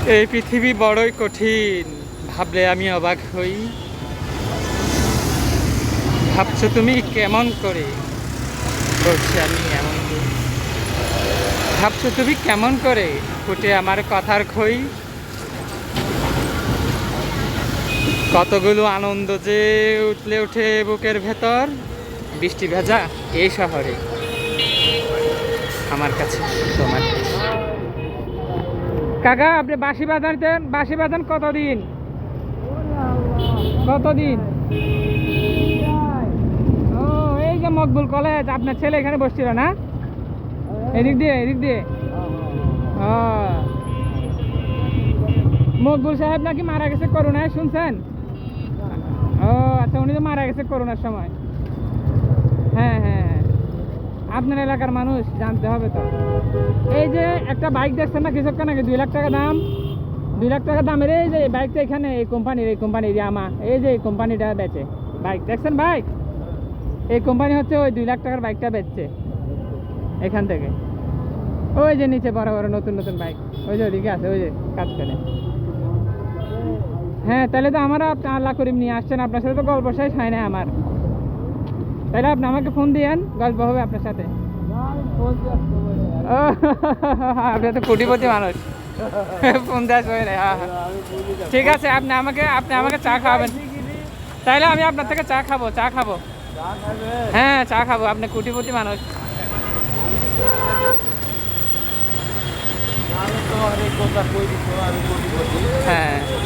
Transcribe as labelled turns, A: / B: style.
A: এই পৃথিবী বড়ই কঠিন, ভাবলে আমি অবাক হই। ভাবছো তুমি কেমন করে, বলছি আমি এমন হই। ভাবছো তুমি কেমন করে, ফুটে আমার কথার খই। কতগুলো আনন্দ যে উতলে ওঠে বুকের ভেতর, বৃষ্টি ভেজা এই শহরে আমার কাছে তোমার কাছে। কাকা আপনি বাঁশি বাজাতেন, বাঁশি বাজান কতদিন, কতদিন? ও, এই যে মকবুল কলেজ, আপনার ছেলে এখানে বসছিল না? এদিক দিয়ে, এদিক দিয়ে। ও, মকবুল সাহেব নাকি মারা গেছে করোনায়, শুনছেন? ও আচ্ছা, উনি তো মারা গেছে করোনার সময়। হ্যাঁ হ্যাঁ হ্যাঁ, আপনার এলাকার মানুষ, জানতে হবে তো। এই যে একটা বাইক দেখছেন না কিছুক্ষণ আগে, 2 লাখ টাকা দাম, 2 লাখ টাকা দামের এই যে বাইকটা, এখানে এই কোম্পানির ইয়ামা, এই যে এই কোম্পানিটা বেচে বাইক, দেখছেন বাইক? এই কোম্পানি হচ্ছে ওই 2 লাখ টাকার বাইকটা বেচছে এখান থেকে। ওই যে নিচে বড় বড় নতুন নতুন বাইক, ওই যে ওইদিকে আছে, ওই যে কাজ করে। হ্যাঁ, তাহলে তো আমার আল্লাহ করিম নিয়ে আসছেন, আপনার সাথে তো গল্প শেষ হয় না আমার। তাহলে আপনি আমাকে ফোন দিয়েন, গল্প হবে আপনার সাথে। ও, আপনি তো কোটিপতি মানুষ, ফোন দেওয়া হয় না। ঠিক আছে, আপনি আমাকে চা খাওয়াবেন, তাইলে আমি আপনার থেকে চা খাবো, চা খাবো। হ্যাঁ, চা খাবো, আপনি কোটিপতি মানুষ। হ্যাঁ।